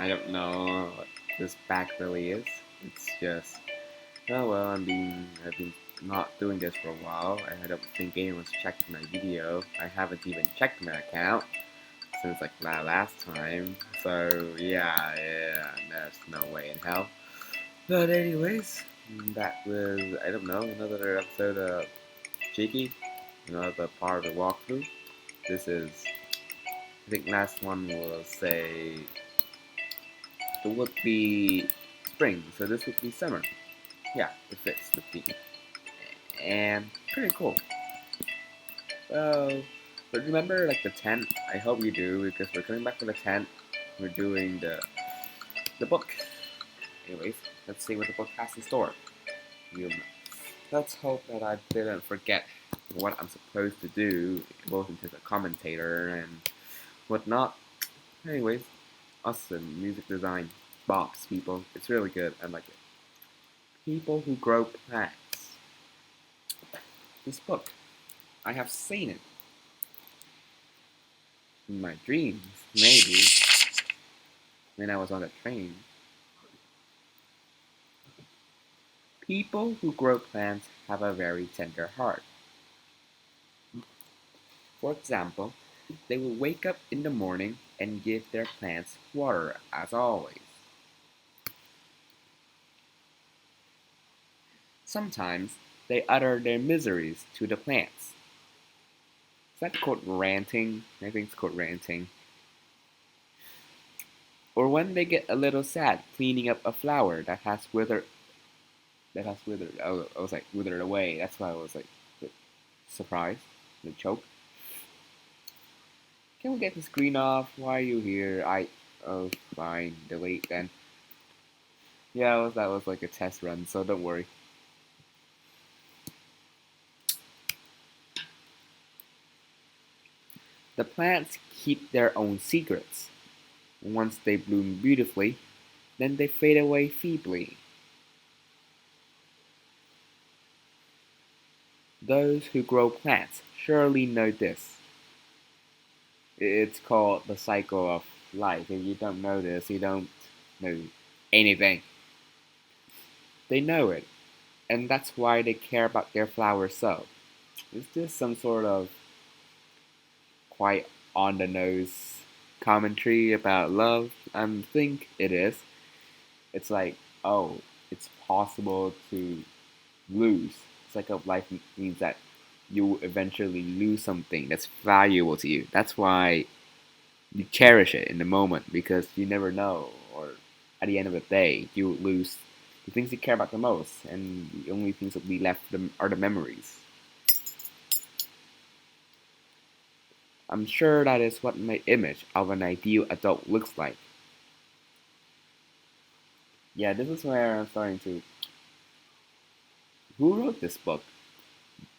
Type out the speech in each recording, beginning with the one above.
I don't know what this back really is. It's just, oh well, I've been not doing this for a while. I don't think anyone's checked my video. I haven't even checked my account since like last time. So yeah, there's no way in hell. But anyways, that was, I don't know, another episode of Shiki, another part of the walkthrough. This is, I think last one will say it would be spring, so this would be summer. Yeah, it fits the theme. And pretty cool. Well, but remember like the tent? I hope you do because we're coming back to the tent. We're doing the book. Anyways, let's see what the book has in store. You, let's hope that I didn't forget what I'm supposed to do, both in terms of commentator and whatnot. Anyways, awesome music design. Box, people. It's really good. I like it. People who grow plants. This book, I have seen it in my dreams, maybe, when I was on the train. People who grow plants have a very tender heart. For example, they will wake up in the morning and give their plants water as always. Sometimes they utter their miseries to the plants. Is that called ranting? I think it's called ranting. Or when they get a little sad cleaning up a flower that has withered. Oh, I was like withered away. That's why I was like surprised, the choke. Can we get the screen off? Why are you here? Oh fine, delete then. Yeah, that was like a test run, so don't worry. The plants keep their own secrets. Once they bloom beautifully, then they fade away feebly. Those who grow plants surely know this. It's called the cycle of life. If you don't know this, you don't know anything. They know it, and that's why they care about their flowers so. Is this some sort of quite on the nose commentary about love? I think it is. It's like, oh, it's possible to lose. Cycle of life means that you eventually lose something that's valuable to you. That's why you cherish it in the moment because you never know, or at the end of the day, you lose the things you care about the most, and the only things that will be left are the memories. I'm sure that is what my image of an ideal adult looks like. Yeah, this is where I'm starting to. Who wrote this book?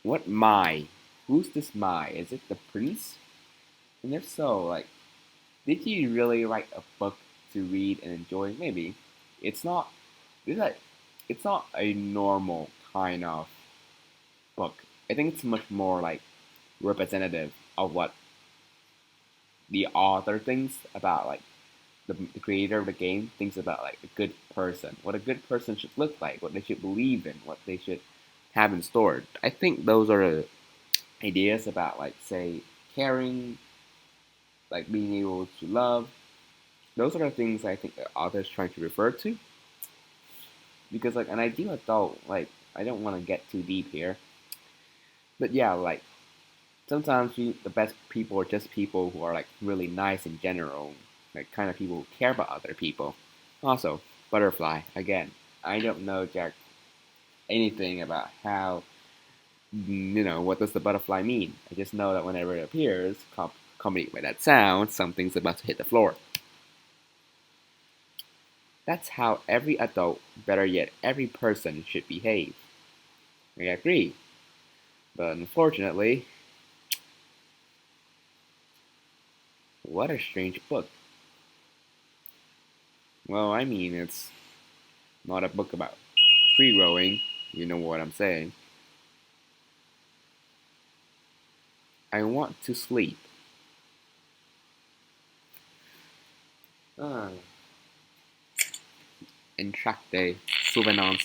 What Mai? Who's this Mai? Is it the prince? And if so, like, did you really write a book to read and enjoy? Maybe. It's not. It's like, it's not a normal kind of book. I think it's much more like representative of what the author thinks about, like the creator of the game thinks about like a good person, what a good person should look like, what they should believe in, what they should have in store. I think those are the ideas about like say caring, like being able to love. Those are the things I think the author is trying to refer to. Because like an ideal adult, like I don't want to get too deep here, but yeah, like sometimes the best people are just people who are like really nice in general, like kind of people who care about other people. Also, butterfly again. I don't know Jack anything about how what does the butterfly mean. I just know that whenever it appears, accompanied by that sound, something's about to hit the floor. That's how every adult, better yet, every person should behave. I agree, but unfortunately, what a strange book. Well, I mean, it's not a book about free rowing, you know what I'm saying. I want to sleep. Ah. intracte souvenance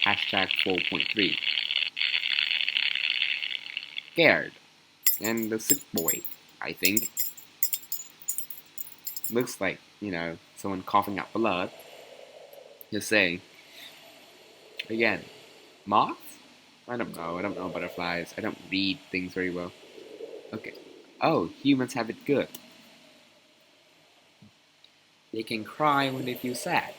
hashtag 4.3. Scared. And the sick boy, I think. Looks like, someone coughing up blood. Just saying. Again, moths? I don't know. I don't know butterflies. I don't read things very well. Okay. Oh, humans have it good. They can cry when they feel sad.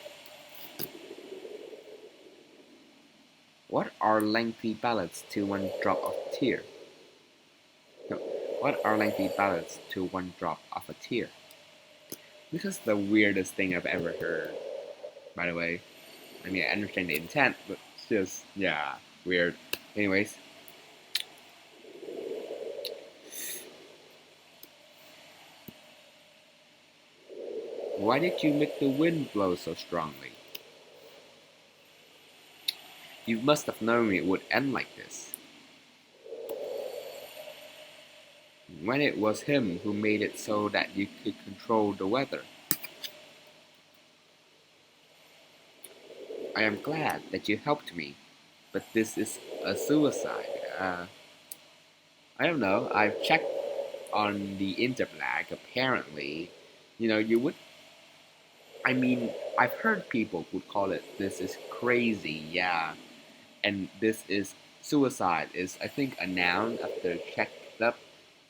What are lengthy ballads to one drop of tear? No. What are lengthy ballads to one drop of a tear? This is the weirdest thing I've ever heard, by the way. I mean, I understand the intent, but it's just, yeah, weird. Anyways. Why did you make the wind blow so strongly? You must have known it would end like this. When it was him who made it so that you could control the weather. I am glad that you helped me, but this is a suicide. I don't know. I've checked on the Interblag. Apparently, you would. I mean, I've heard people would call it "this is crazy," yeah, and "this is suicide" is, I think, a noun. After checked up,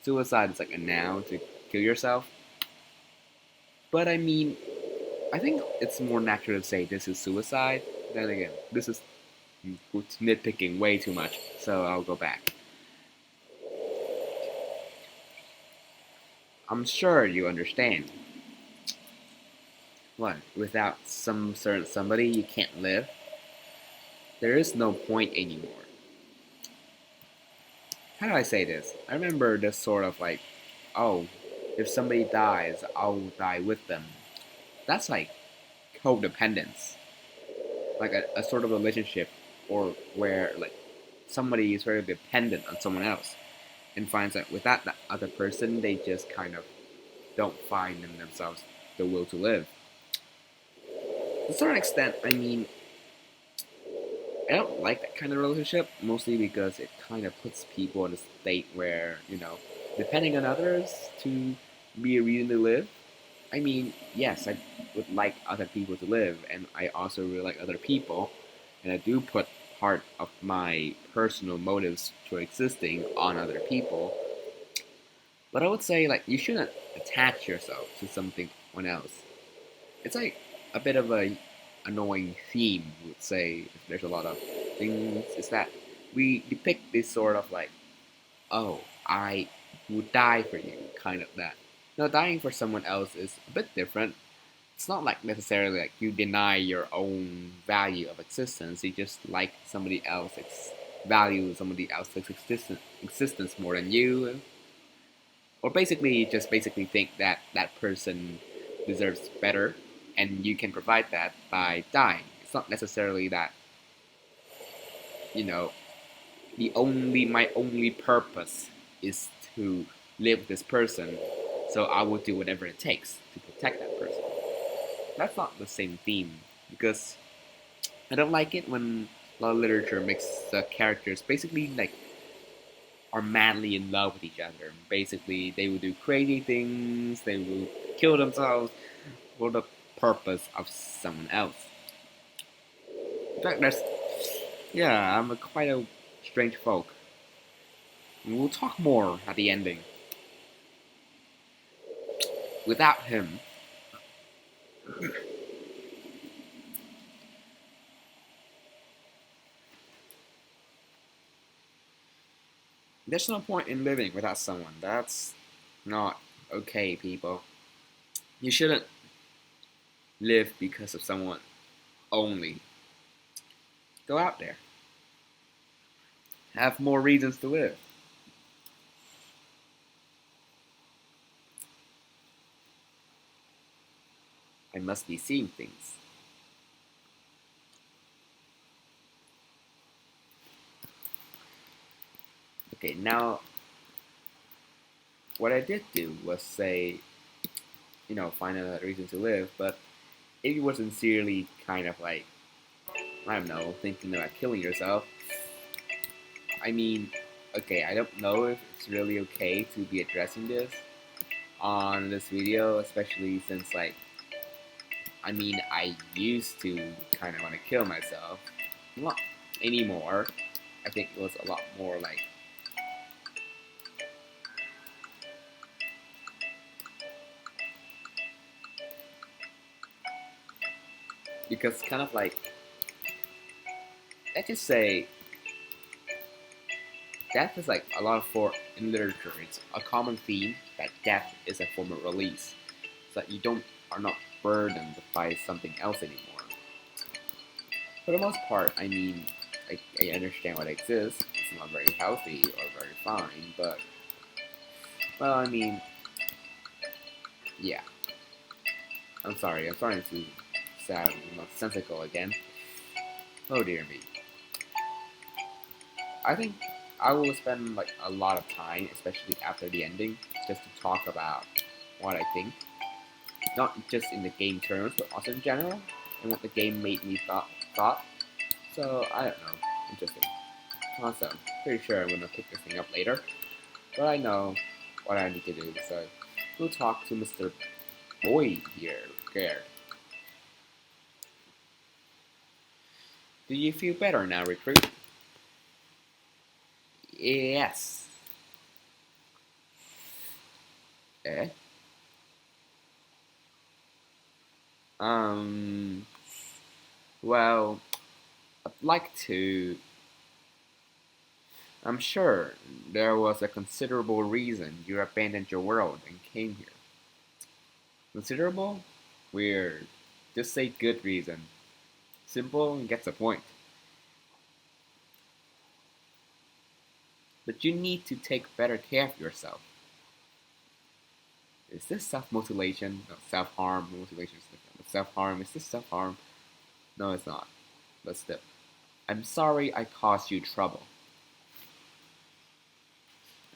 suicide is like a noun to kill yourself. But I mean, I think it's more natural to say this is suicide. Then again, this is nitpicking way too much, so I'll go back. I'm sure you understand. What? Without some certain somebody, you can't live? There is no point anymore. How do I say this? I remember this sort of like, oh, if somebody dies, I'll die with them. That's like codependence. Like a sort of relationship or where like somebody is very dependent on someone else and finds that without that other person, they just kind of don't find in themselves the will to live. To a certain extent, I mean, I don't like that kind of relationship, mostly because it kind of puts people in a state where, depending on others to be a reason to live. I mean, yes, I would like other people to live, and I also really like other people, and I do put part of my personal motives to existing on other people. But I would say, like, you shouldn't attach yourself to something else. It's like a bit of a annoying theme, I would say. If there's a lot of things, is that we depict this sort of like, oh, I would die for you, kind of that. Now, dying for someone else is a bit different. It's not like necessarily like you deny your own value of existence. You just like somebody else's value, somebody else's existence more than you, or basically you just basically think that that person deserves better, and you can provide that by dying. It's not necessarily that you know my only purpose is to live with this person, so I will do whatever it takes to protect that person. That's not the same theme because I don't like it when a lot of literature makes the characters basically like are madly in love with each other. Basically, they will do crazy things. They will kill themselves for the purpose of someone else. In fact, I'm quite a strange folk. And we'll talk more at the ending. Without him, there's no point in living without someone. That's not okay, people. You shouldn't live because of someone only. Go out there. Have more reasons to live. I must be seeing things. Okay, now what I did do was say, find another reason to live, but if you were sincerely kind of like, I don't know, thinking about killing yourself, I mean, okay, I don't know if it's really okay to be addressing this on this video, especially since like, I mean, I used to kind of want to kill myself. Not anymore. I think it was a lot more like, because kind of like, let's just say, death is like a lot of for in literature. It's a common theme that death is a form of release, so that you don't are not burdened by something else anymore. For the most part, I mean, I understand what exists. It's not very healthy or very fine, but well, I mean, yeah. I'm sorry. I'm starting to sound nonsensical again. Oh dear me. I think I will spend like a lot of time, especially after the ending, just to talk about what I think. Not just in the game terms, but also in general, and what the game made me thought. So I don't know. Interesting. Awesome. Pretty sure I'm gonna pick this thing up later. But I know what I need to do, so we'll talk to Mr. Boy here, scared. Do you feel better now, recruit? Yes. Eh? Um, well, I'd like to. I'm sure there was a considerable reason you abandoned your world and came here. Considerable? Weird. Just say good reason. Simple and gets the point. But you need to take better care of yourself. Is this self-mutilation? No, self-harm. Mutilation is different. Self-harm. Is this self-harm? No, it's not. But still. I'm sorry I caused you trouble.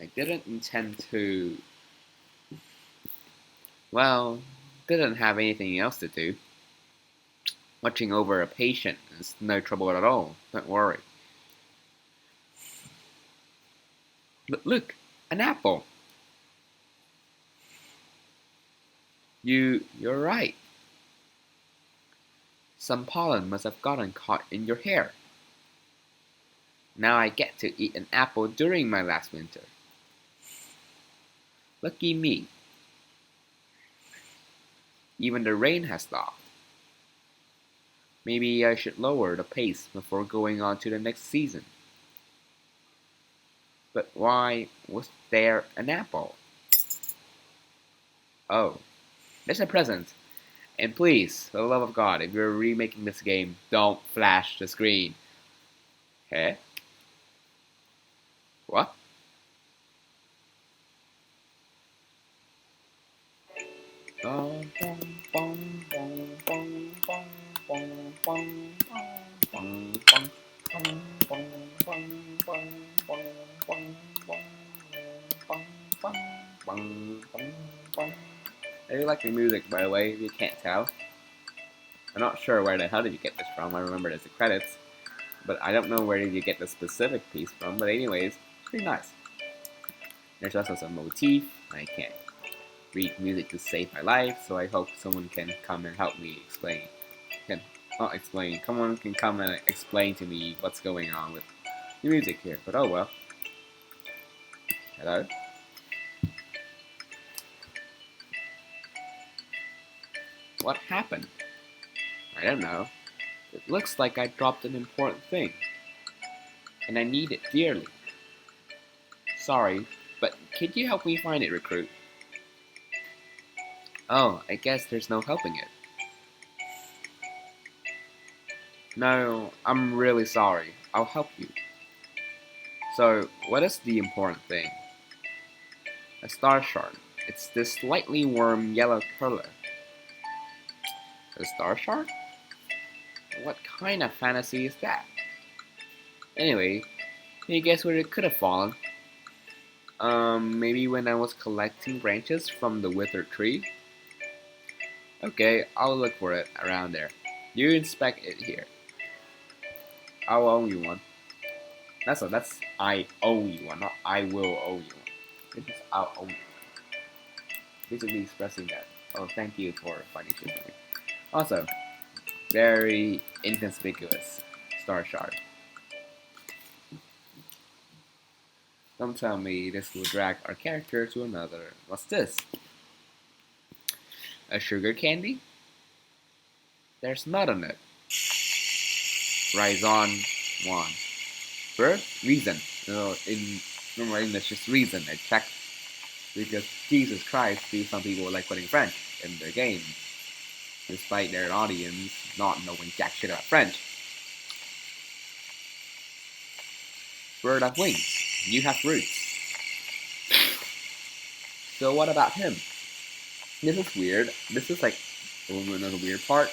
I didn't intend to. Well, didn't have anything else to do. Watching over a patient is no trouble at all. Don't worry. Look, an apple. You're right. Some pollen must have gotten caught in your hair. Now I get to eat an apple during my last winter. Lucky me. Even the rain has stopped. Maybe I should lower the pace before going on to the next season. But why was there an apple? Oh, there's a present. And please, for the love of God, if you're remaking this game, don't flash the screen. Eh? What? I do like the music, by the way, if you can't tell. I'm not sure where the hell did you get this from. I remember there's the credits, but I don't know where did you get the specific piece from. But anyways, it's pretty nice. There's also some motif. I can't read music to save my life, so I hope someone can come and help me explain. Can not explain. Someone can come and explain to me what's going on with the music here. But oh well. Hello. What happened? I don't know. It looks like I dropped an important thing, and I need it dearly. Sorry, but could you help me find it, recruit? Oh, I guess there's no helping it. No, I'm really sorry. I'll help you. So, what is the important thing? A star shard. It's this slightly warm yellow color. A star shard? What kind of fantasy is that? Anyway, can you guess where it could have fallen? Maybe when I was collecting branches from the withered tree? Okay, I'll look for it around there. You inspect it here. I'll owe you one. That's I owe you one, not I will owe you one. This is I'll owe you one. Basically expressing that. Oh, thank you for finding shit for me. Also, very inconspicuous star shard. Don't tell me this will drag our character to another. What's this? A sugar candy? There's nut on it. Rhizon 1. Birth? Reason. In normal English, just reason. I checked. Because Jesus Christ, some people like putting French in their game. Despite their audience not knowing jack shit about French. Bird of wings. You have roots. So what about him? This is weird. This is like another weird part.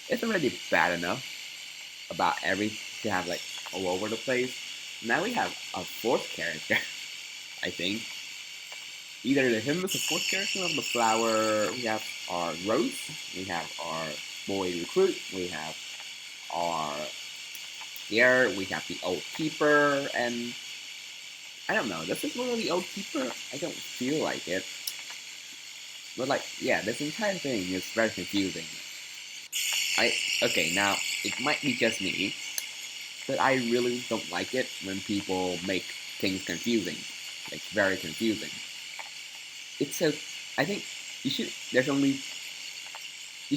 It's already bad enough about everything to have like all over the place. Now we have a fourth character, I think. Either the him is a fourth character of the flower. We have our Rose. We have our boy recruit. We have our air. We have the old keeper, and I don't know. This is really the old keeper. I don't feel like it. But like, yeah, this entire thing is very confusing. Okay, now it might be just me, but I really don't like it when people make things confusing, like very confusing. It's so I think you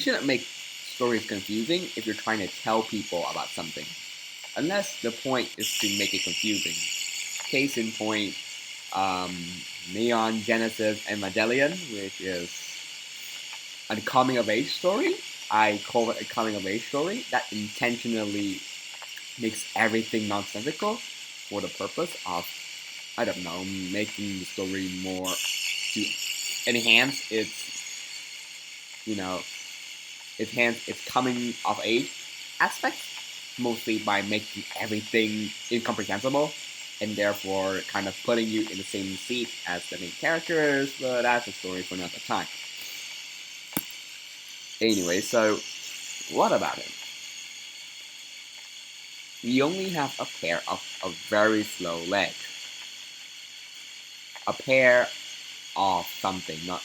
shouldn't make stories confusing if you're trying to tell people about something, unless the point is to make it confusing. Case in point, Neon Genesis Evangelion, which is a coming of age story. I call it a coming of age story that intentionally makes everything nonsensical for the purpose of, I don't know, making the story more to enhance its coming of age aspect, mostly by making everything incomprehensible and therefore kind of putting you in the same seat as the main characters, but that's a story for another time. Anyway, so what about him? We only have a pair of very slow legs. A pair of something, not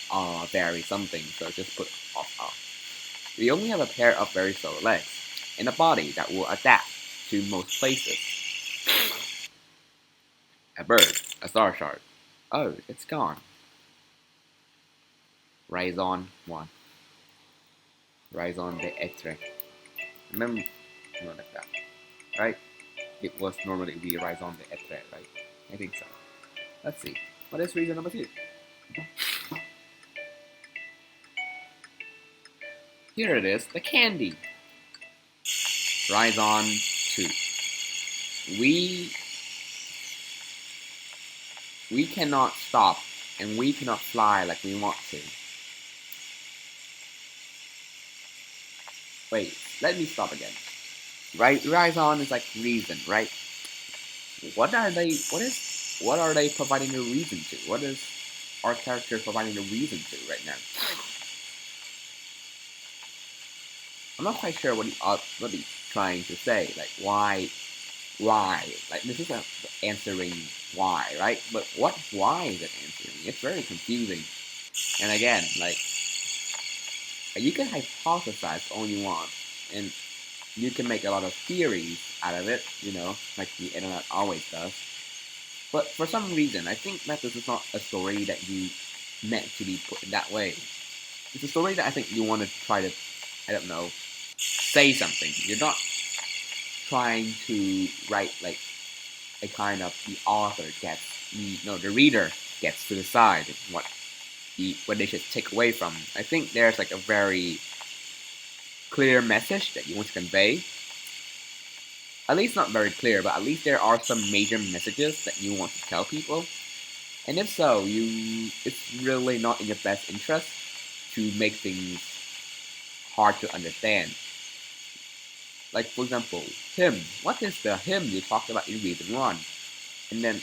very something, so just put off. We only have a pair of very slow legs, and a body that will adapt to most places. A bird, a star shard. Oh, it's gone. Rhizon 1. Rhizon de etre. Remember, not like that, right? It was normally be Rhizon de etre, right? I think so. Let's see. What is reason number 2? Here it is, the candy. Rhizon 2. We cannot stop, and we cannot fly like we want to. Wait, let me stop again. Right, Rhizon is like reason, right? What are they providing a reason to? What is our character providing a reason to right now? I'm not quite sure what he's trying to say. Like, why? Like, this is answering why, right? But why is it answering? It's very confusing. And again, like, you can hypothesize all you want, and you can make a lot of theories out of it, like the internet always does. But for some reason, I think that this is not a story that you meant to be put in that way. It's a story that I think you want to try to, I don't know, say something. You're not trying to write like a kind of the author gets, the reader gets to decide what they should take away from. I think there's like a very clear message that you want to convey. At least not very clear, but at least there are some major messages that you want to tell people. And if so, it's really not in your best interest to make things hard to understand. Like, for example, him. What is the him you talked about in reason 1? And then,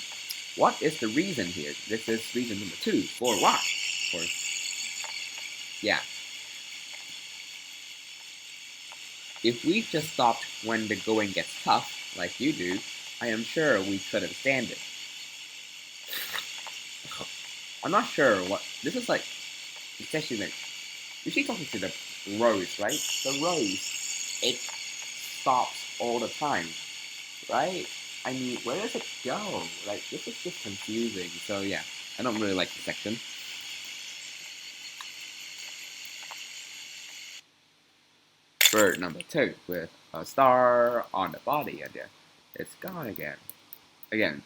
what is the reason here? This is reason number 2. For what? For, yeah. if we just stopped when the going gets tough, like you do, I am sure we couldn't stand it. I'm not sure what this is like. Especially like, you should talking to the rose, right? The rose, it stops all the time, right? I mean, where does it go? Like, this is just confusing. So yeah, I don't really like the section. Bird number 2 with a star on the body, and yeah, it's gone again. Again,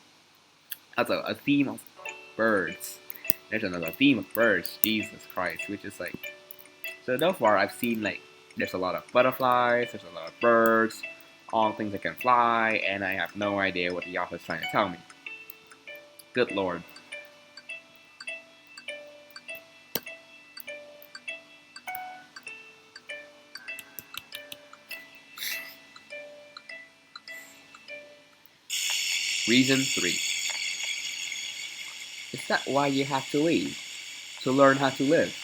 that's a theme of birds. There's another theme of birds. Jesus Christ, which is like, so far I've seen like there's a lot of butterflies, there's a lot of birds, all things that can fly, and I have no idea what the author's trying to tell me. Good lord. Reason 3. Is that why you have to leave? To learn how to live?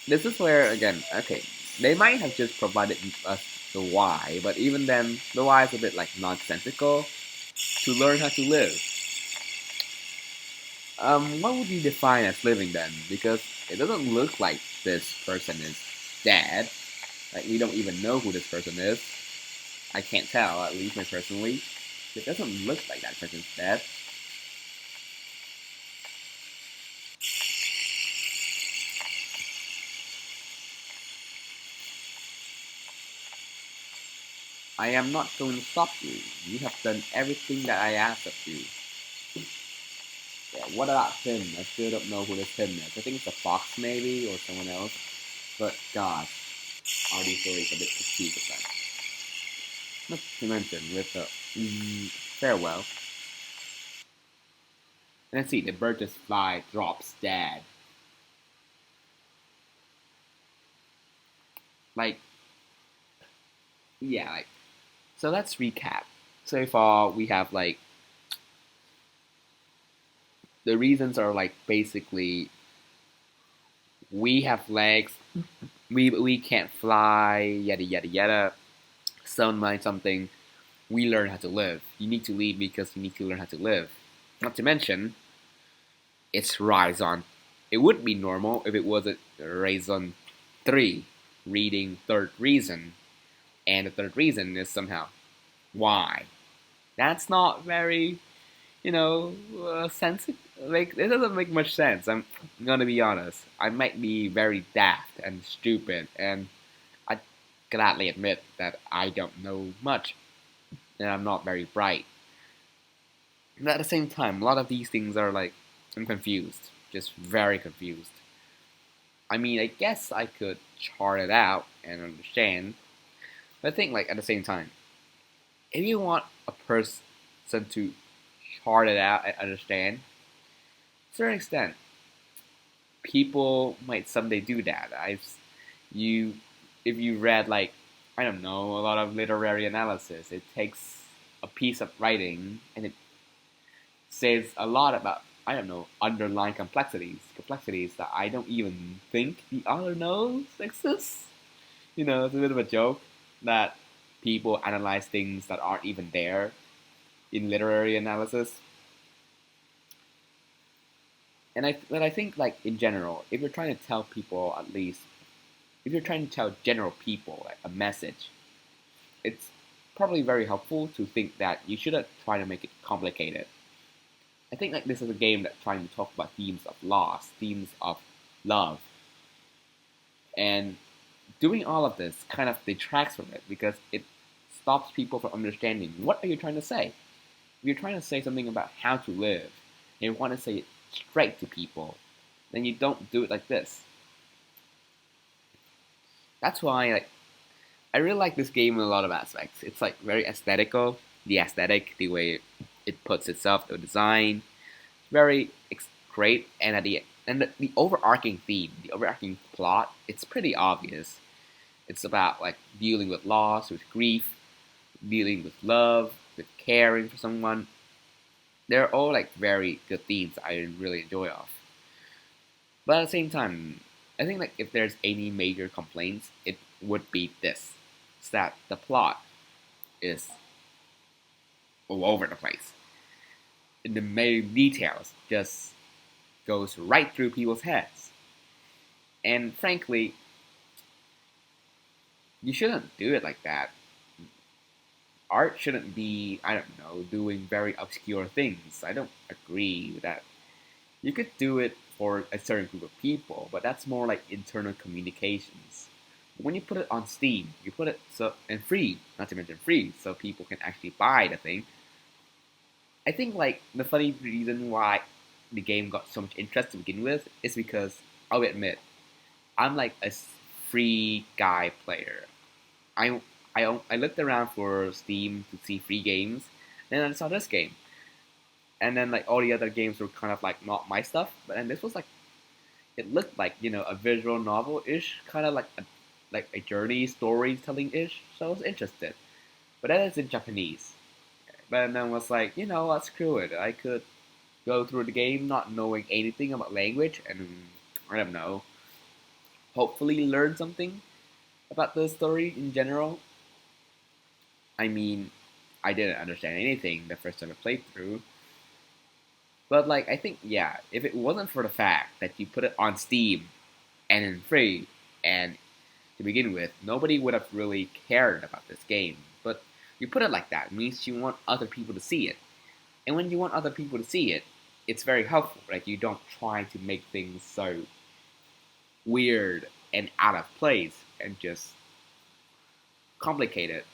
This is where, again, okay, they might have just provided us the why, but even then, the why is a bit like nonsensical. To learn how to live. What would you define as living then? Because it doesn't look like this person is dead. Like, we don't even know who this person is. I can't tell, at least me personally. It doesn't look like that person's dead. I am not going to stop you. You have done everything that I asked of you. Yeah, what about him? I still don't know who this him is. I think it's a fox maybe, or someone else. But God, are these stories a bit fatigued of that? Not to mention with the farewell. And let's see, the bird just fly drops dead. Like, yeah, like, so let's recap. So far, we have like the reasons are like basically we have legs, we can't fly, yada yada yada. Someone mind something. We learn how to live. You need to leave because you need to learn how to live. Not to mention, it's Raison. It would be normal if it was a Raison 3, reading third reason, and the third reason is somehow why. That's not very, sense. Like, it doesn't make much sense. I'm gonna be honest. I might be very daft and stupid, and I gladly admit that I don't know much, and I'm not very bright. But at the same time, a lot of these things are like, I'm confused, just very confused. I mean, I guess I could chart it out and understand, but I think like at the same time, if you want a person to chart it out and understand, to a certain extent, people might someday do that. You, if you read like, I don't know, a lot of literary analysis, it takes a piece of writing and it says a lot about, I don't know, underlying complexities that I don't even think the author knows exist. It's a bit of a joke that people analyze things that aren't even there in literary analysis. But I think like in general, if you're trying to tell people at least, if you're trying to tell general people like a message, it's probably very helpful to think that you shouldn't try to make it complicated. I think like this is a game that's trying to talk about themes of loss, themes of love, and doing all of this kind of detracts from it because it stops people from understanding what are you trying to say. If you're trying to say something about how to live, and you want to say it straight to people, then you don't do it like this. That's why like I really like this game in a lot of aspects. It's like very aesthetical, the aesthetic, the way it puts itself, the design, very great, and at the overarching theme, the overarching plot, it's pretty obvious. It's about like dealing with loss, with grief, dealing with love, with caring for someone. They're all like very good themes I really enjoy off. But at the same time, I think like if there's any major complaints, it would be this. It's that the plot is all over the place. And the major details just goes right through people's heads. And frankly, you shouldn't do it like that. Art shouldn't be, I don't know, doing very obscure things. I don't agree with that. You could do it for a certain group of people, but that's more like internal communications. When you put it on Steam, you put it so and free, not to mention free, so people can actually buy the thing. I think like the funny reason why the game got so much interest to begin with is because I'll admit I'm like a free guy player. I I looked around for Steam to see free games, and I saw this game, and then like all the other games were kind of like not my stuff. But then this was like it looked like a visual novel ish, kind of like a journey storytelling ish. So I was interested, but that is in Japanese. But then I was like, what, screw it. I could go through the game not knowing anything about language, and I don't know, hopefully learn something about the story in general. I mean, I didn't understand anything the first time I played through. But like, I think yeah, if it wasn't for the fact that you put it on Steam and in free, and to begin with, nobody would have really cared about this game. But you put it like that means you want other people to see it, and when you want other people to see it, it's very helpful. Like you don't try to make things so weird and out of place and just complicated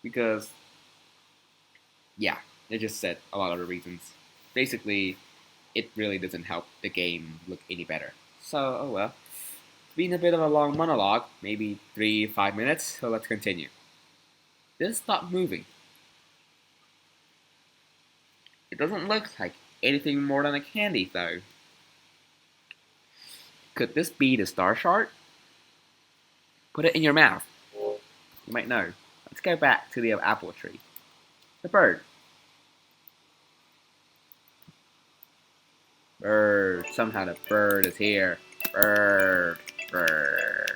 because yeah, it just said a lot of the reasons. Basically, it really doesn't help the game look any better. So, oh well. It's been a bit of a long monologue, maybe 3, 5 minutes, so let's continue. Didn't stop moving. It doesn't look like anything more than a candy, though. Could this be the star shard? Put it in your mouth. You might know. Let's go back to the apple tree. The bird. Bird. Somehow the bird is here. Bird. Bird.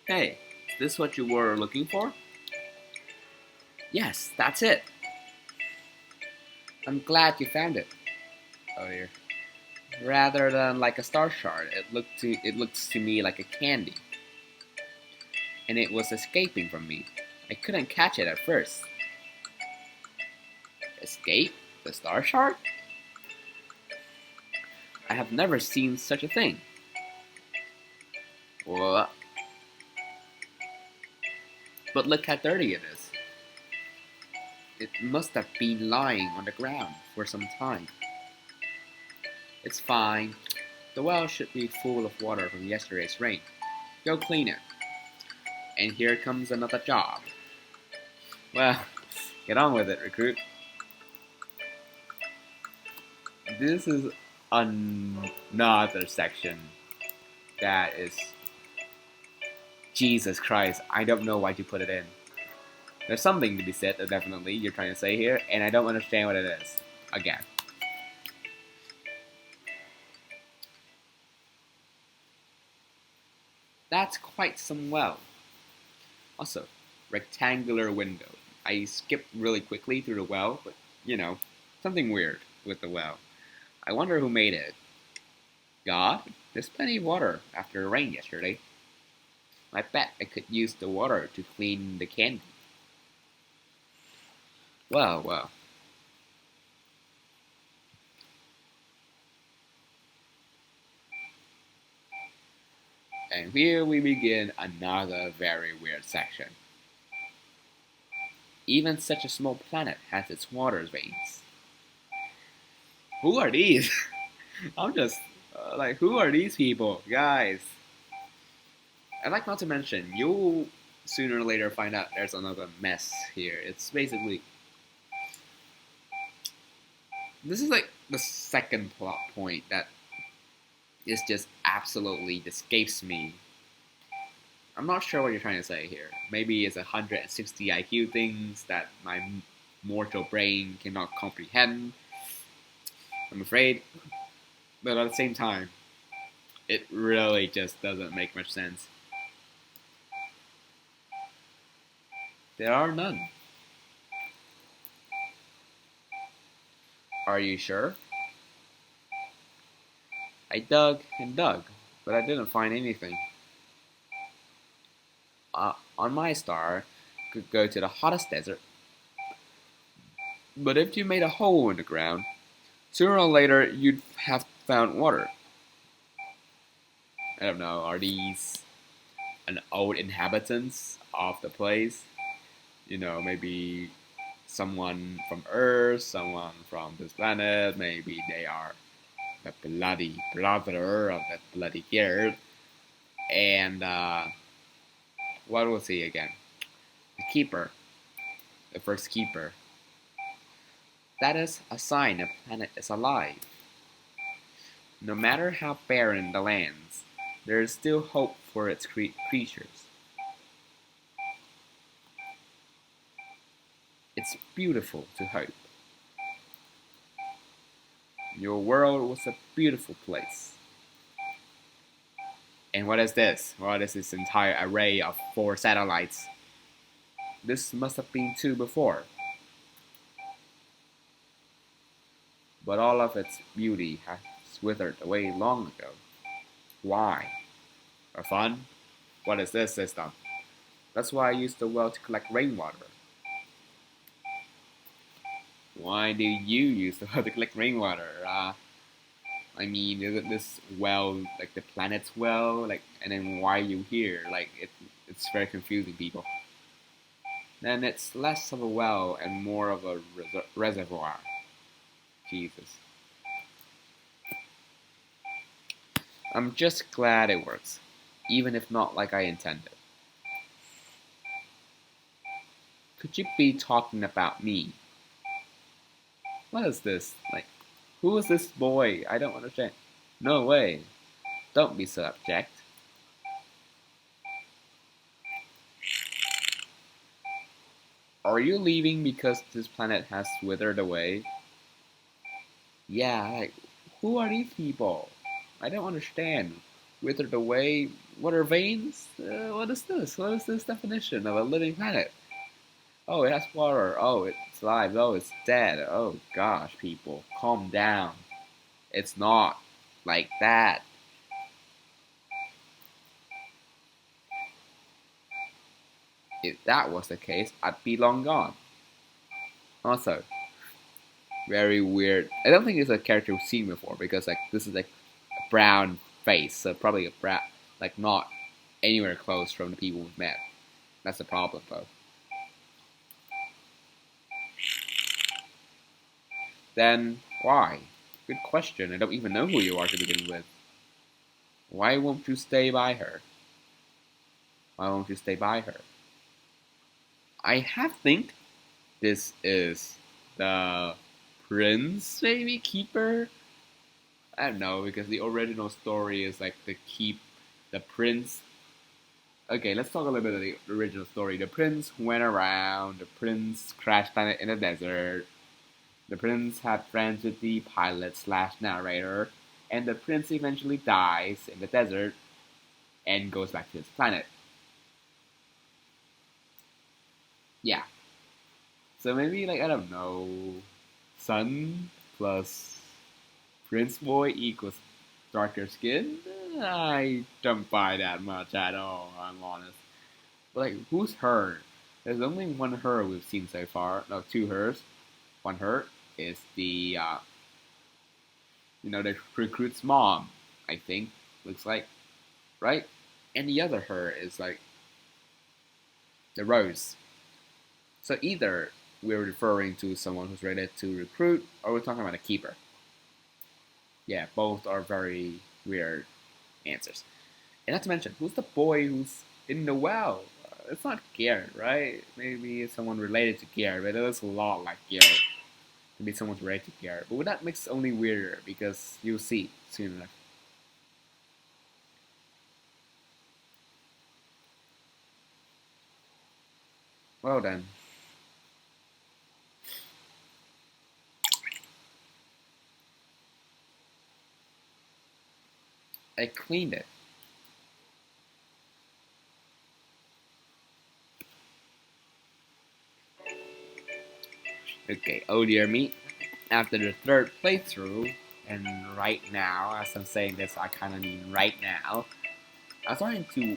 Hey, is this what you were looking for? Yes, that's it. I'm glad you found it. Oh dear. Rather than like a star shard, it looks to me like a candy. And it was escaping from me. I couldn't catch it at first. Escape? The star shard? I have never seen such a thing. What? But look how dirty it is. It must have been lying on the ground for some time. It's fine. The well should be full of water from yesterday's rain. Go clean it. And here comes another job. Well, get on with it, recruit. This is another section that is... Jesus Christ, I don't know why you put it in. There's something to be said, definitely, you're trying to say here, and I don't understand what it is. Again. That's quite some well. Also, rectangular window. I skipped really quickly through the well, but, something weird with the well. I wonder who made it. God, there's plenty of water after the rain yesterday. I bet I could use the water to clean the candy. Well, well. And here we begin another very weird section. Even such a small planet has its water veins. Who are these? I'm just like, who are these people, guys? I'd like not to mention, you'll sooner or later find out there's another mess here. It's basically, this is like the second plot point that is just absolutely escapes me. I'm not sure what you're trying to say here. Maybe it's 160 IQ things that my mortal brain cannot comprehend. I'm afraid. But at the same time, it really just doesn't make much sense. There are none. Are you sure? I dug and dug, but I didn't find anything. On my star, could go to the hottest desert. But if you made a hole in the ground, sooner or later you'd have found water. I don't know, are these an old inhabitants of the place? You know, maybe someone from Earth, someone from this planet, maybe they are the bloody brother of that bloody girl. And what was he again? The keeper, the first keeper. That is a sign a planet is alive. No matter how barren the lands, there is still hope for its creatures. It's beautiful to hope. Your world was a beautiful place. And what is this? What is this entire array of 4 satellites? This must have been 2 before. But all of its beauty has withered away long ago. Why? For fun? What is this system? That's why I use the well to collect rainwater. Why do you use the well to collect rainwater? I mean, isn't this well like the planet's well? Like, and then why are you here? Like, it's very confusing, people. Then it's less of a well and more of a reservoir. Jesus. I'm just glad it works, even if not like I intended. Could you be talking about me? What is this? Like, who is this boy? I don't understand. No way. Don't be so abject. Are you leaving because this planet has withered away? Yeah, like, who are these people? I don't understand. Withered away? What are veins? What is this? What is this definition of a living planet? Oh, it has water. Oh, it's alive. Oh, it's dead. Oh, gosh, people. Calm down. It's not like that. If that was the case, I'd be long gone. Also, very weird. I don't think it's a character we've seen before because like this is like a brown face, so probably a brown, like not anywhere close from the people we've met. That's the problem, though. Then why? Good question. I don't even know who you are to begin with. Why won't you stay by her? Why won't you stay by her? I have think this is the prince, maybe keeper. I don't know because the original story is like the prince. Okay, let's talk a little bit of the original story. The prince went around. The prince crashed landed in the desert. The prince had friends with the pilot slash narrator, and the prince eventually dies in the desert and goes back to his planet. Yeah. So maybe like I don't know, sun plus prince boy equals darker skin. I don't buy that much at all. I'm honest. But like, who's her? There's only one her we've seen so far. No, 2 hers. One her is the the recruit's mom. I think looks like right, and the other her is like the rose. So either we're referring to someone who's ready to recruit, or we're talking about a keeper. Yeah, both are very weird answers. And not to mention, who's the boy who's in the well? It's not Garrett, right? Maybe it's someone related to Garrett, but it looks a lot like Garrett. Maybe someone's related to Garrett. But that makes it only weirder because you'll see soon enough. Well then. I cleaned it. Okay, oh dear me. After the third playthrough, and right now, as I'm saying this, I kind of mean right now, I'm starting to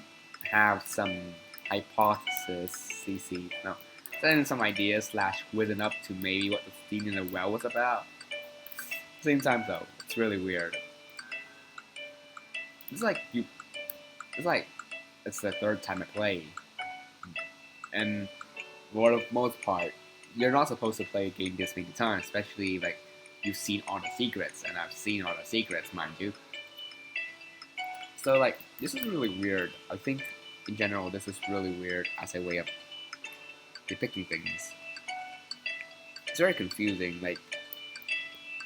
have some hypothesis, CC, no, setting some ideas slash whizzing up to maybe what the scene in the well was about. Same time though, it's really weird. It's like you, it's like it's the third time I play, and for the most part, you're not supposed to play a game this many times, especially like you've seen all the secrets, and I've seen all the secrets, mind you. So like, this is really weird. I think in general, this is really weird as a way of depicting things. It's very confusing. Like,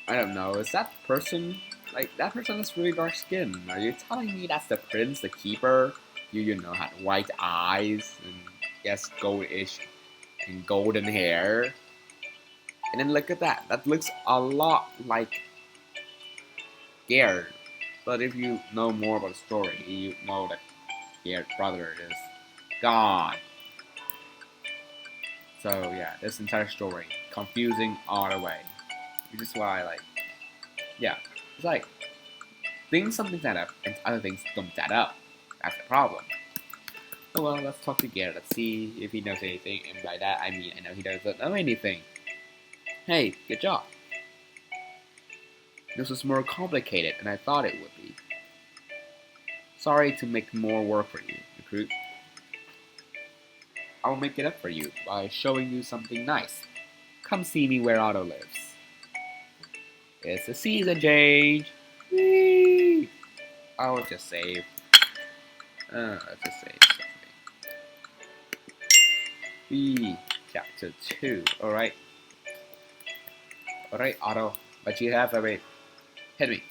I don't know, is that person like that person has really dark skin? Are you telling me that's the prince, the keeper? You know had white eyes and yes goldish and golden hair. And then look at that. That looks a lot like Gerd. But if you know more about the story, you know that Gerd's brother is gone. So yeah, this entire story confusing all the way. Which is why like yeah, it's like things something add up and other things don't add up. That's the problem. Oh well, let's talk to Gerd. Let's see if he knows anything. And by that I mean I know he doesn't know anything. Hey, good job. This was more complicated than I thought it would be. Sorry to make more work for you, recruit. I'll make it up for you by showing you something nice. Come see me where Otto lives. It's a season change. Whee! I'll just save. Let's just save something. Whee! Chapter 2. Alright. Alright, Otto. What you have for me? Hit me.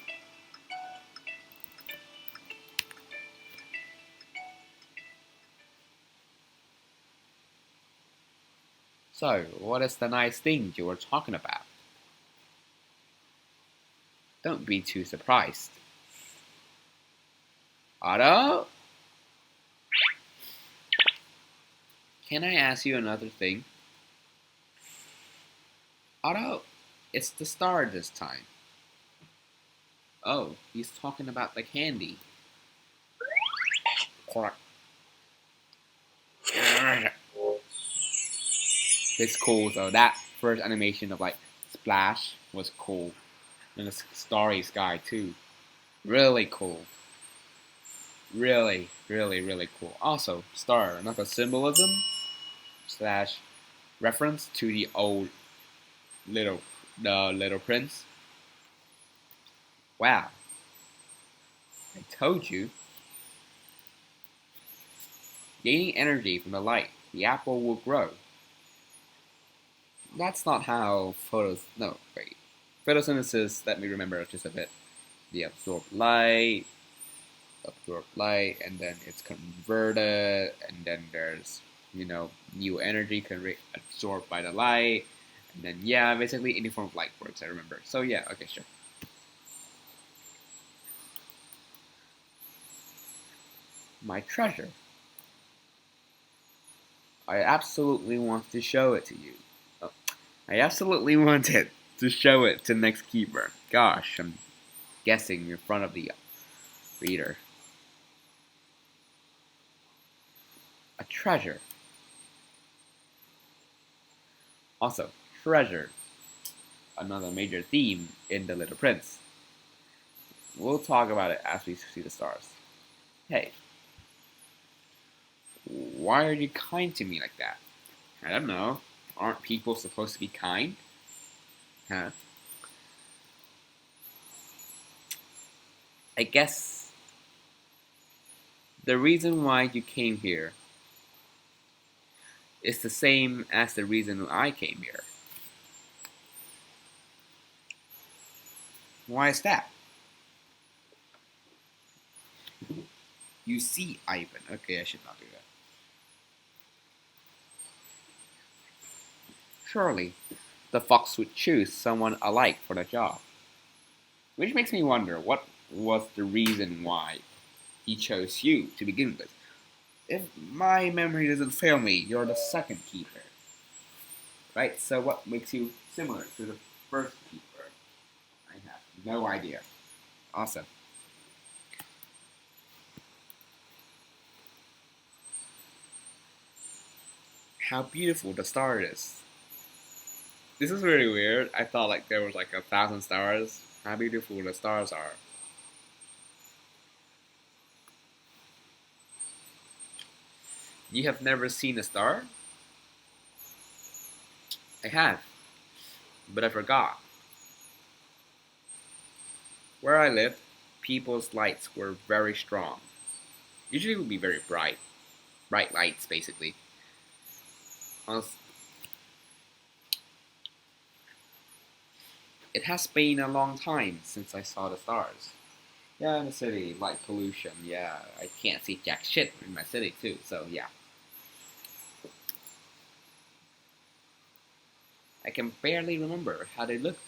So, what is the nice thing you were talking about? Don't be too surprised. Otto? Can I ask you another thing? Otto, it's the star this time. Oh, he's talking about the candy. It's cool though. That first animation of like splash was cool. And the starry sky too. Really cool. Really, really, really cool. Also, star, another symbolism slash reference to the old little prince. Wow. I told you. Gaining energy from the light, the apple will grow. That's not how no, wait. Photosynthesis, let me remember just a bit. The absorb light, and then it's converted, and then there's, new energy absorbed by the light, and then, yeah, basically any form of light works, I remember. So, yeah, okay, sure. My treasure. I absolutely want to show it to you. Oh, I absolutely wanted to show it to the next keeper. Gosh, I'm guessing in front of the reader. A treasure. Also, treasure. Another major theme in The Little Prince. We'll talk about it as we see the stars. Hey, why are you kind to me like that? I don't know. Aren't people supposed to be kind? Huh? I guess The reason why you came here is the same as the reason I came here. Why is that? You see, Ivan. Okay, I should not do that. Surely, the fox would choose someone alike for the job. Which makes me wonder, what was the reason why he chose you to begin with? If my memory doesn't fail me, you're the second keeper. Right? So what makes you similar to the first keeper? I have no idea. Awesome. How beautiful the star is. This is really weird. I thought like there was like 1,000 stars. How beautiful the stars are. You have never seen a star? I have, but I forgot. Where I lived, people's lights were very strong. Usually it would be very bright. Bright lights, basically. It has been a long time since I saw the stars. Yeah, in the city, light pollution, yeah. I can't see jack shit in my city too, so yeah. I can barely remember how they looked.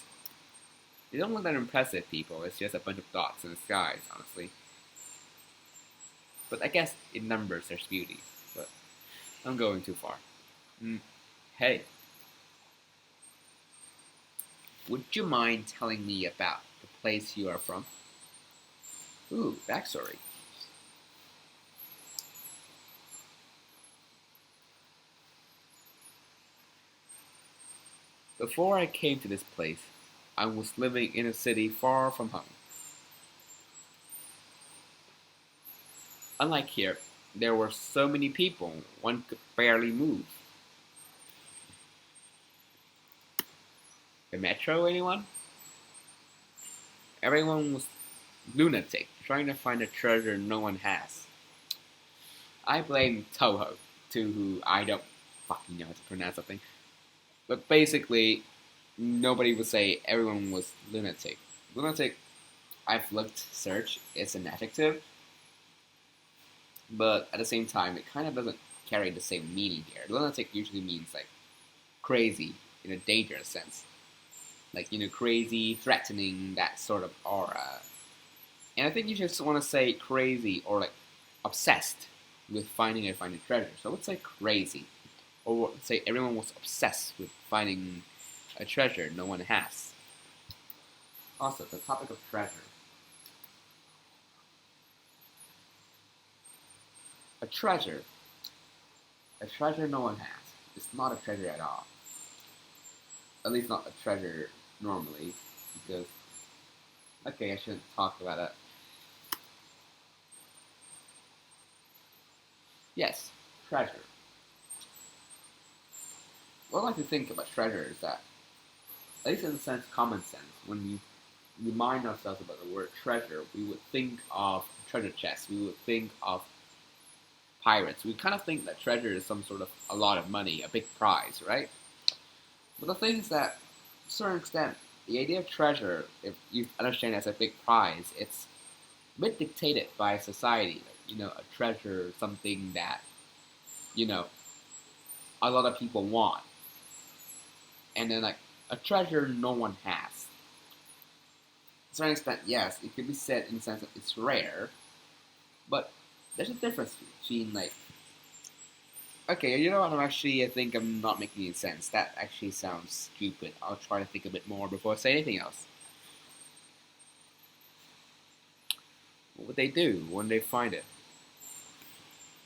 They don't look that impressive, people. It's just a bunch of dots in the skies, honestly. But I guess in numbers there's beauty. But I'm going too far. Hey, would you mind telling me about the place you are from? Ooh, backstory. Before I came to this place, I was living in a city far from home. Unlike here, there were so many people, one could barely move. The metro, anyone? Everyone was lunatic, trying to find a treasure no one has. I blame Toho, to who I don't fucking know how to pronounce something. But basically, nobody would say everyone was lunatic. Lunatic, I've looked, search, it's an adjective, but at the same time, it kind of doesn't carry the same meaning here. Lunatic usually means like crazy in a dangerous sense. Like, crazy, threatening, that sort of aura. And I think you just want to say crazy or like obsessed with finding treasure. So let's say crazy. Or let's say everyone was obsessed with finding a treasure no one has. Also, the topic of treasure. A treasure. A treasure no one has. It's not a treasure at all. At least not a treasure normally. Because, okay, I shouldn't talk about that. Yes, treasure. What I like to think about treasure is that, at least in the sense, common sense, when we remind ourselves about the word treasure, we would think of treasure chests. We would think of pirates. We kind of think that treasure is some sort of a lot of money, a big prize, right? But the thing is that, to a certain extent, the idea of treasure, if you understand it as a big prize, it's a bit dictated by society. A treasure, something that, you know, a lot of people want. And then, like, a treasure no one has. To a certain extent, yes, it could be said in the sense that it's rare, but there's a difference between, like, okay, you know what, I think I'm not making any sense. That actually sounds stupid. I'll try to think a bit more before I say anything else. What would they do when they find it?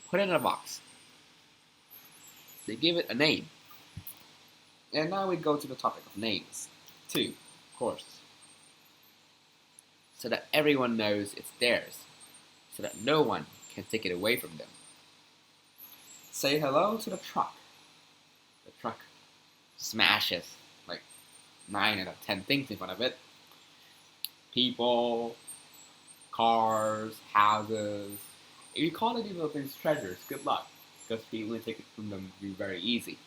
Put it in a box. They give it a name. And now we go to the topic of names. Two, of course. So that everyone knows it's theirs. So that no one can take it away from them. Say hello to the truck. The truck smashes like 9 out of 10 things in front of it. People, cars, houses. If you call any of those things treasures, good luck, because people take it from them be very easy.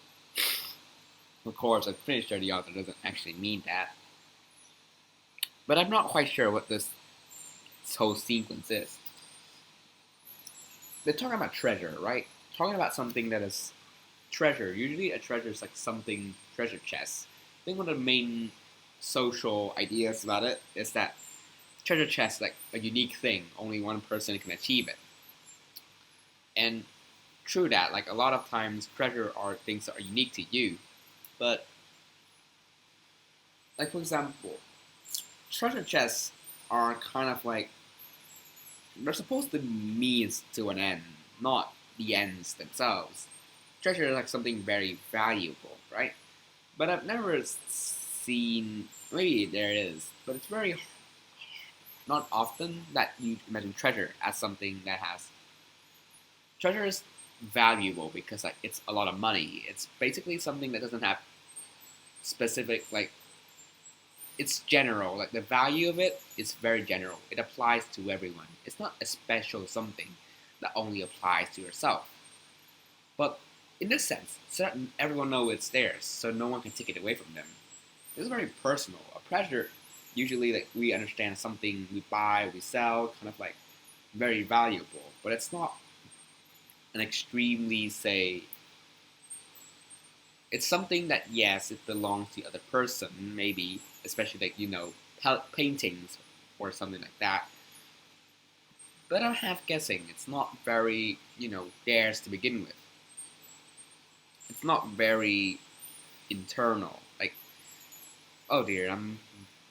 Of course, I'm pretty sure the author doesn't actually mean that. But I'm not quite sure what this whole sequence is. They're talking about treasure, right? Talking about something that is treasure. Usually a treasure is like something treasure chest. I think one of the main social ideas about it is that treasure chest is like a unique thing. Only one person can achieve it. And true that, like a lot of times treasure are things that are unique to you. But like for example, treasure chests are kind of like they're supposed to means to an end, not the ends themselves. Treasure is like something very valuable, right? But I've never seen. Maybe there is, but it's very not often that you imagine treasure as something that has treasure is valuable because like it's a lot of money. It's basically something that doesn't have specific like it's general. Like the value of it is very general. It applies to everyone. It's not a special something that only applies to yourself. But in this sense, certain everyone knows it's theirs, so no one can take it away from them. It's very personal. A pleasure usually like we understand something we buy, we sell, kind of like very valuable. But it's not an extremely say it's something that yes, it belongs to the other person, maybe, especially like paintings or something like that. But I'm half guessing it's not very theirs to begin with. It's not very internal. Like, oh dear, I'm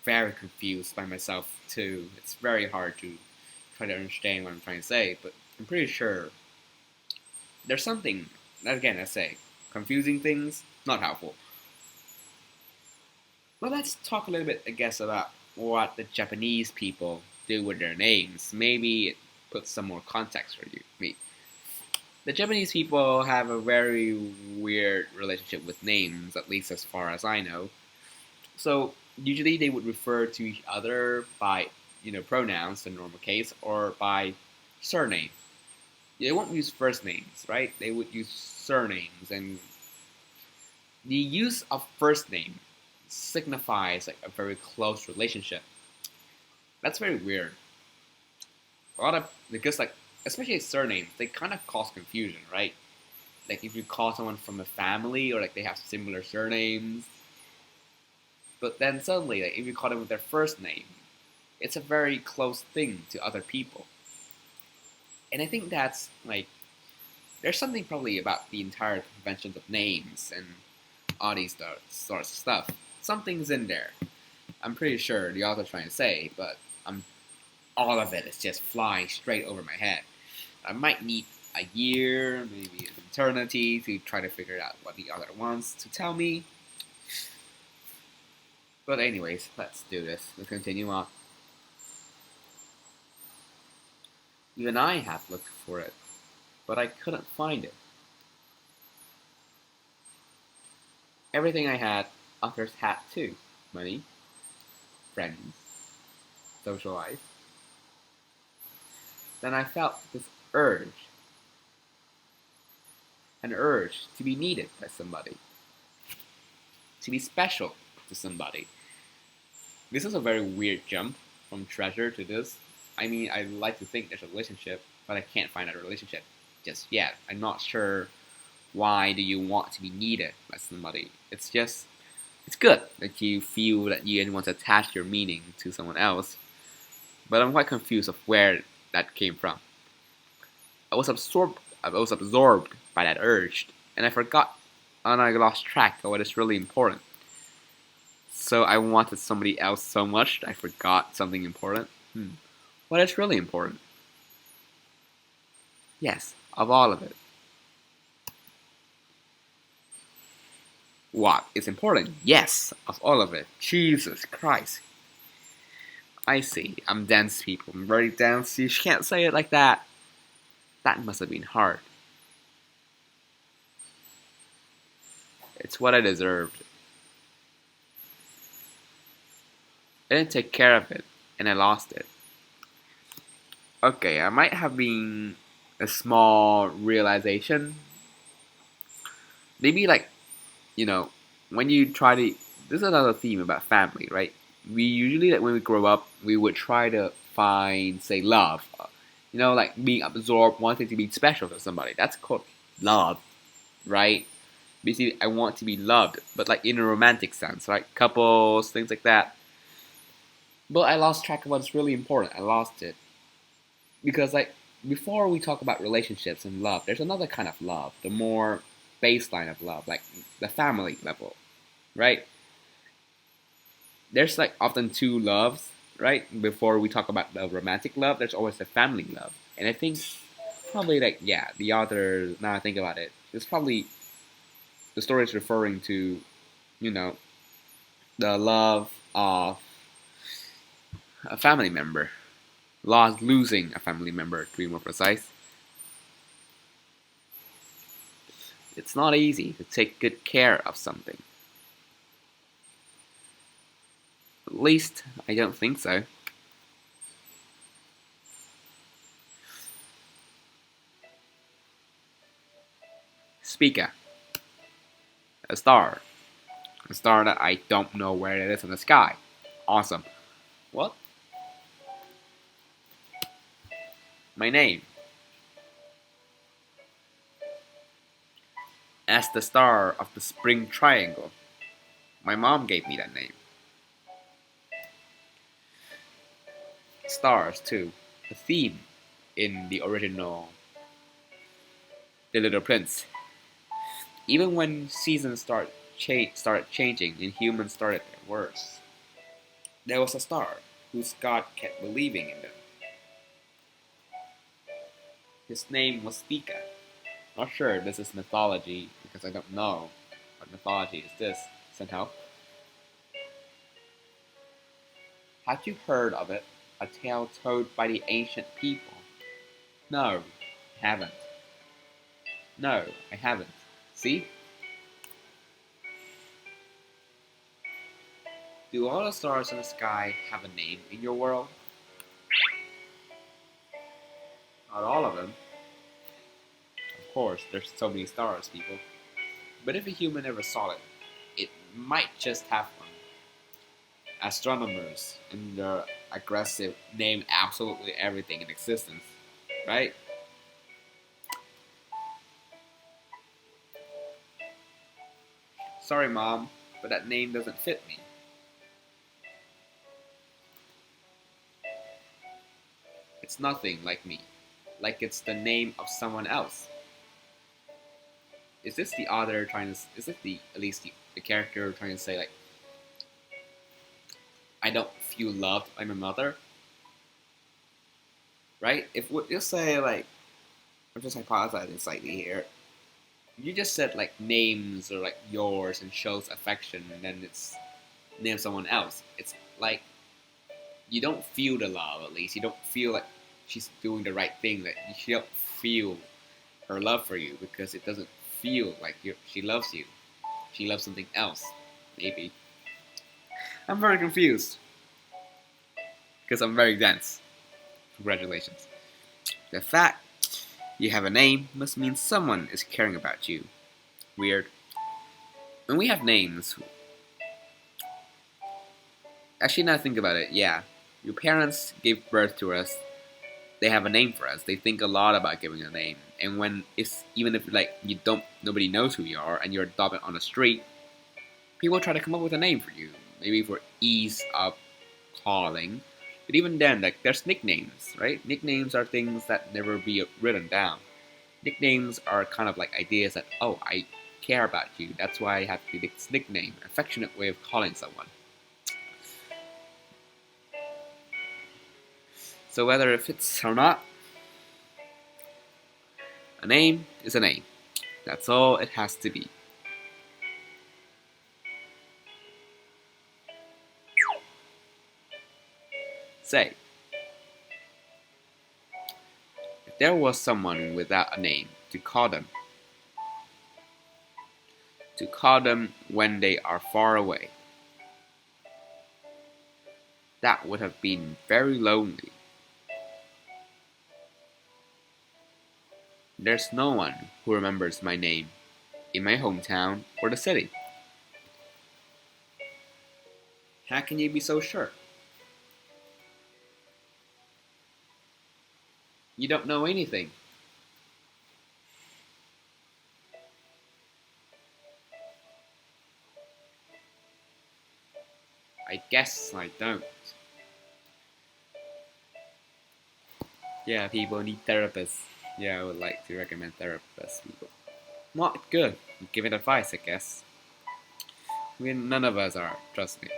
very confused by myself too. It's very hard to try to understand what I'm trying to say, but I'm pretty sure there's something. Again, I say confusing things not helpful. But let's talk a little bit, I guess, about what the Japanese people do with their names. Maybe it puts some more context for me. The Japanese people have a very weird relationship with names, at least as far as I know. So usually they would refer to each other by pronouns in normal case or by surname. They won't use first names, right? They would use surnames, and the use of first name signifies like a very close relationship. That's very weird. A lot of because like especially surnames, they kind of cause confusion, right? Like if you call someone from a family or like they have similar surnames, but then suddenly like if you call them with their first name, it's a very close thing to other people. And I think that's like there's something probably about the entire conventions of names and all these sorts of stuff. Something's in there. I'm pretty sure the author's trying to say, but all of it is just flying straight over my head. I might need a year, maybe an eternity to try to figure out what the author wants to tell me. But anyways, let's do this. Let's continue on. Even I have looked for it, but I couldn't find it. Everything I had, others had too. Money, friends, social life. Then I felt this urge, an urge to be needed by somebody, to be special to somebody. This is a very weird jump from treasure to this. I mean, I like to think there's a relationship, but I can't find a relationship just yet. I'm not sure why do you want to be needed by somebody. It's good that you feel that you want to attach your meaning to someone else, but I'm quite confused of where that came from. I was absorbed by that urge, and I lost track of what is really important. So I wanted somebody else so much that I forgot something important. What is really important? Yes, of all of it. What is important? Yes, of all of it. Jesus Christ. I see. I'm dense, people. I'm very dense. You can't say it like that. That must have been hard. It's what I deserved. I didn't take care of it, and I lost it. Okay, I might have been a small realization. Maybe like, you know, when you try to, this is another theme about family, right? We usually, like when we grow up, we would try to find, say, love. Like being absorbed, wanting to be special to somebody. That's called love, right? Basically, I want to be loved, but like in a romantic sense, right? Couples, things like that. But I lost track of what's really important. I lost it because, like, before we talk about relationships and love, there's another kind of love, the more baseline of love, like the family level, right? There's like often two loves, right? Before we talk about the romantic love, there's always the family love, and I think probably like yeah, the author. Now I think about it, it's probably the story is referring to, you know, the love of a family member, lost losing a family member to be more precise. It's not easy to take good care of something. At least I don't think so. Speaker, a star. A star that I don't know where it is in the sky. Awesome. What? My name. As the star of the spring triangle. My mom gave me that name. Stars, too. The theme in the original The Little Prince. Even when seasons started changing and humans started their worst, there was a star whose God kept believing in them. His name was Pika. Not sure this is mythology because I don't know what mythology is this somehow. Had you heard of it? A tale told by the ancient people? No, I haven't. No, I haven't. See? Do all the stars in the sky have a name in your world? Not all of them. Of course, there's so many stars, people. But if a human ever saw it, it might just have one. Astronomers in their aggressive name absolutely everything in existence, right? Sorry, Mom, but that name doesn't fit me. It's nothing like me. Like it's the name of someone else. Is this the author trying to? Is it the at least the character trying to say like I don't feel loved by my mother, right? If what you say like I'm just hypothesizing slightly here. You just said like names or like yours and shows affection, and then it's name someone else. It's like you don't feel the love. At least you don't feel like she's doing the right thing. That you don't feel her love for you because it doesn't feel like she loves you. She loves something else, maybe. I'm very confused because I'm very dense. Congratulations. The fact you have a name must mean someone is caring about you. Weird. When we have names, actually, now I think about it, yeah. Your parents gave birth to us. They have a name for us. They think a lot about giving a name. And when it's even if like you don't, nobody knows who you are, and you're adopted on the street, people try to come up with a name for you. Maybe for ease of calling. But even then, like there's nicknames, right? Nicknames are things that never be written down. Nicknames are kind of like ideas that oh, I care about you. That's why I have this nickname, affectionate way of calling someone. So whether it fits or not, a name is a name. That's all it has to be. Say, if there was someone without a name to call them when they are far away, that would have been very lonely. There's no one who remembers my name in my hometown or the city. How can you be so sure? You don't know anything. I guess I don't. Yeah, people need therapists. Yeah, I would like to recommend therapists, people. Not good. Give it advice, I guess. None of us are, trust me.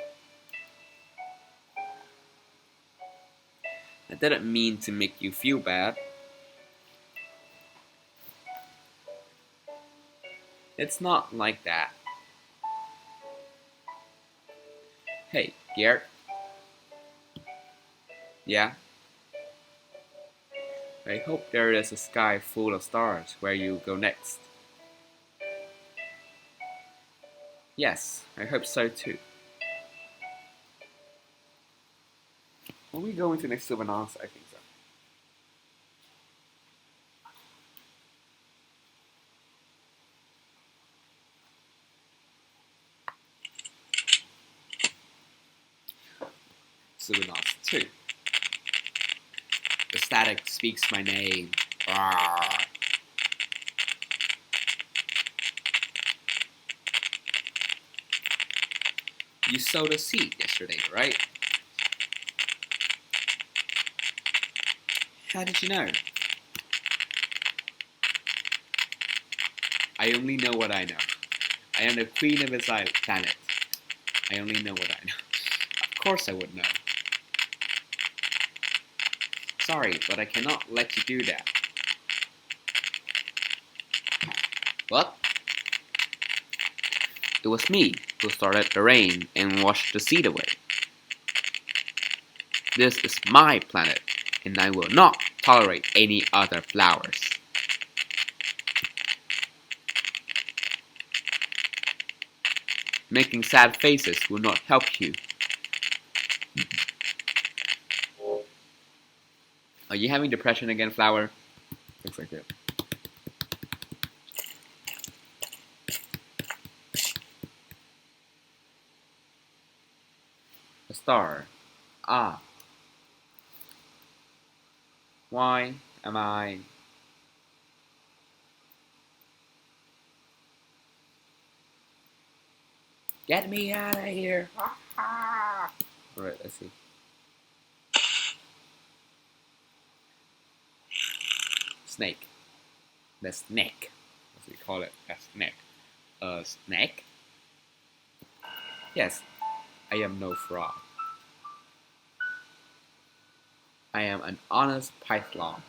I didn't mean to make you feel bad. It's not like that. Hey, Garrett. Yeah? I hope there is a sky full of stars where you go next. Yes, I hope so too. Are we going to next to an answer? I think so. Souvenirs 2. The static speaks my name. Rawr. You sowed a seed yesterday, right? How did you know? I only know what I know. I am the queen of this planet. I only know what I know. Of course I would know. Sorry, but I cannot let you do that. What? It was me who started the rain and washed the seed away. This is my planet, and I will not tolerate any other flowers. Making sad faces will not help you. Are you having depression again, flower? Looks like it. A star. Ah. Why am I... Get me out of here! Alright, let's see. Snake. The snake. As we call it, a snake. A snake? Yes, I am no frog. I am an honest python.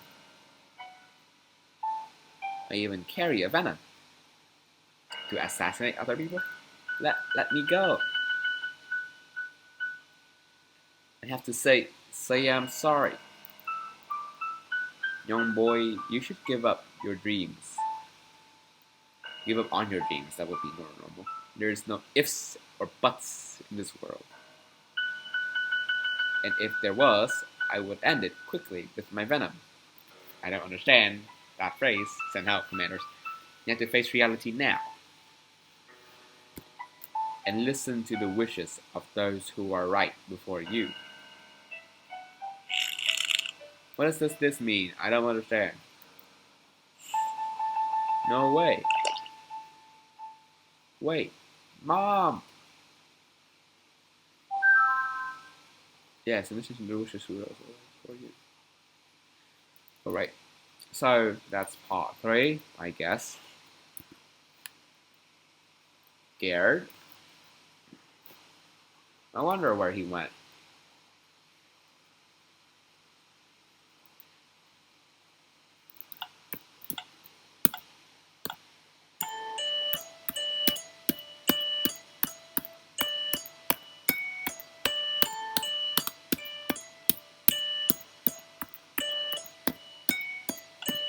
I even carry a venom. To assassinate other people? Let me go. I have to say I'm sorry. Young boy, you should give up your dreams. Give up on your dreams, that would be more normal. There is no ifs or buts in this world. And if there was, I would end it quickly with my venom. I don't understand that phrase. Send help, commanders. You have to face reality now. And listen to the wishes of those who are right before you. What does this mean? I don't understand. No way. Wait. Mom! Yes, and listen to the wishes who are for you. Alright. So, that's part 3, I guess. Scared. I wonder where he went.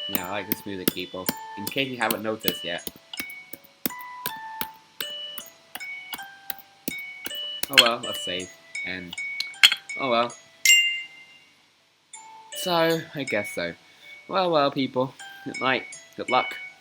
Yeah, I like this music, people. In case you haven't noticed yet. Oh well, let's save. And oh well. So, I guess so. Well, people. Good night. Good luck.